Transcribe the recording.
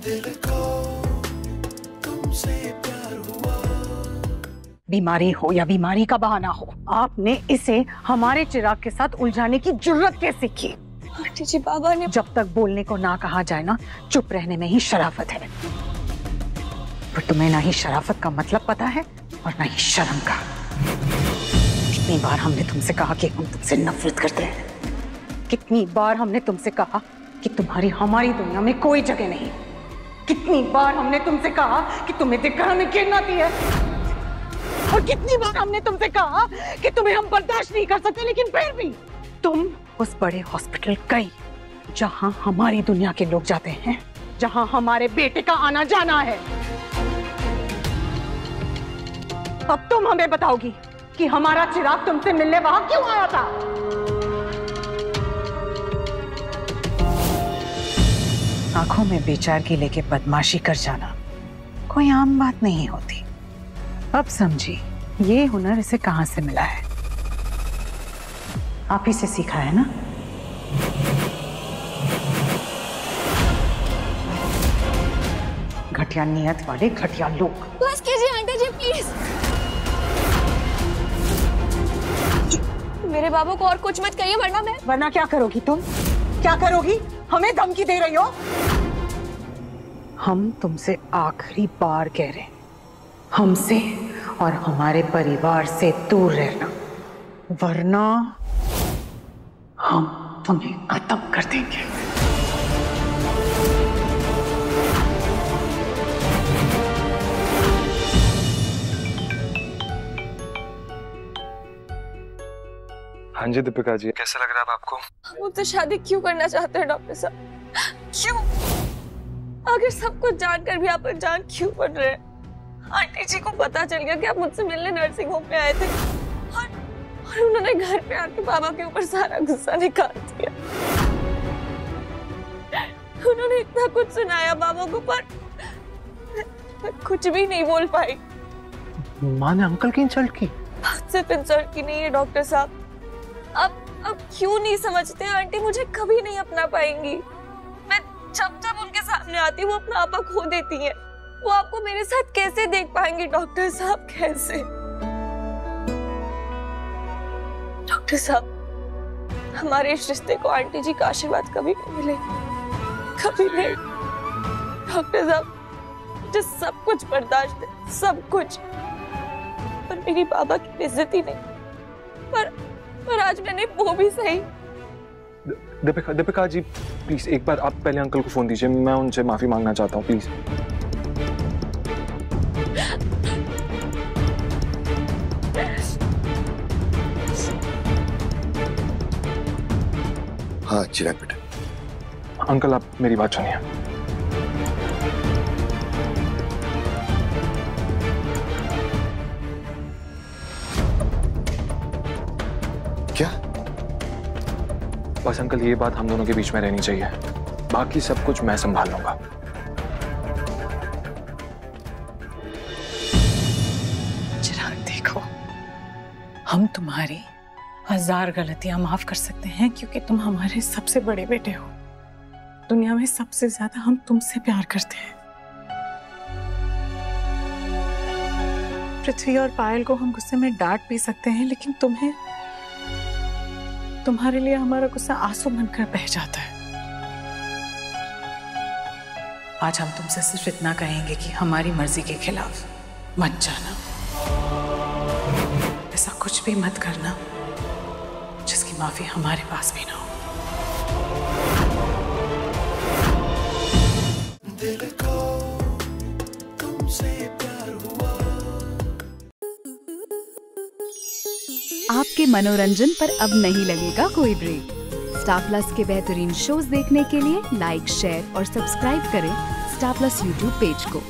दिल को तुमसे प्यार हुआ। बीमारी हो या बीमारी का बहाना हो, आपने इसे हमारे चिराग के साथ उलझाने की जुर्रत कैसे की? आंटी जी, बाबा ने जब तक बोलने को ना कहा जाए ना, चुप रहने में ही शराफत है। पर तुम्हें ना ही शराफत का मतलब पता है और ना ही शर्म का। कितनी बार हमने तुमसे कहा कि हम तुमसे नफरत करते हैं। कितनी बार हमने तुमसे कहा कि तुम्हारी हमारी दुनिया में कोई जगह नहीं। कितनी बार हमने तुमसे कहा कि तुम्हें देखकर हमें घिन आती है। और कितनी बार हमने तुमसे कहा कि तुम्हें हम बर्दाश्त नहीं कर सकते, लेकिन फिर भी तुम उस बड़े हॉस्पिटल गई जहां हमारी दुनिया के लोग जाते हैं, जहां हमारे बेटे का आना जाना है। अब तुम हमें बताओगी कि हमारा चिराग तुमसे मिलने वहां क्यों आया था? आंखों में बेचारगी लेके बदमाशी कर जाना कोई आम बात नहीं होती। अब समझी ये हुनर इसे कहां से मिला है। आप ही से सीखा है ना? घटिया नियत वाले घटिया लोग। बस कीजिए आंटी जी, प्लीज। मेरे बाबू को और कुछ मत कहिए, वरना क्या करोगी तुम? क्या करोगी? हमें धमकी दे रही हो? हम तुमसे आखिरी बार कह रहे हैं, हमसे और हमारे परिवार से दूर रहना, वरना हम तुम्हें खत्म कर देंगे। हाँ जी दीपिका जी, कैसा लग रहा है आपको? मुझसे शादी क्यों करना चाहते हैं डॉक्टर साहब? क्यों? आखिर सब कुछ जानकर भी आप जान क्यों पड़ रहे हैं? आंटी जी को पता चल गया कि आप मुझसे मिलने नर्सिंग होम में आए थे और उन्होंने घर पे आके बाबा के ऊपर सारा गुस्सा निकाल दिया। उन्होंने इतना कुछ सुनाया बाबा को, पर मैं कुछ भी नहीं बोल पाई। माँ ने अंकल की इंसल्ट की? बात सिर्फ इंसल्ट की नहीं है डॉक्टर साहब। अब क्यों नहीं समझते? आंटी मुझे कभी नहीं अपना पाएंगी। मैं जब जब उनके सामने आती हूँ, वो अपना आपा खो देती है। वो आपको मेरे साथ कैसे देख पाएंगी डॉक्टर साहब? कैसे? डॉक्टर साहब, हमारे इस रिश्ते को आंटी जी का आशीर्वाद कभी नहीं मिले, कभी नहीं। डॉक्टर साहब, मुझे सब कुछ बर्दाश्त है, सब कुछ, पर मेरी बाबा की बेइज्जती नहीं। पर आज मैंने वो भी सही। दीपिका जी प्लीज एक बार आप पहले अंकल को फोन दीजिए, मैं उनसे माफी मांगना चाहता हूँ प्लीज। हाँ चिराग बेटा। अंकल आप मेरी बात सुनिए। क्या? बस अंकल ये बात हम दोनों के बीच में रहनी चाहिए, बाकी सब कुछ मैं संभाल लूंगा। चिराग देखो, हम तुम्हारी 1000 गलतियां माफ कर सकते हैं क्योंकि तुम हमारे सबसे बड़े बेटे हो। दुनिया में सबसे ज्यादा हम तुमसे प्यार करते हैं। पृथ्वी और पायल को हम गुस्से में डांट भी सकते हैं, लेकिन तुम्हारे लिए हमारा गुस्सा आंसू बनकर बह जाता है। आज हम तुमसे सिर्फ इतना कहेंगे कि हमारी मर्जी के खिलाफ मत जाना, ऐसा कुछ भी मत करना जिसकी माफी हमारे पास भी ना हो। दिल को तुमसे प्यार हुआ। आपके मनोरंजन पर अब नहीं लगेगा कोई ब्रेक। स्टार प्लस के बेहतरीन शोज देखने के लिए लाइक, शेयर और सब्सक्राइब करें स्टार प्लस यूट्यूब पेज को।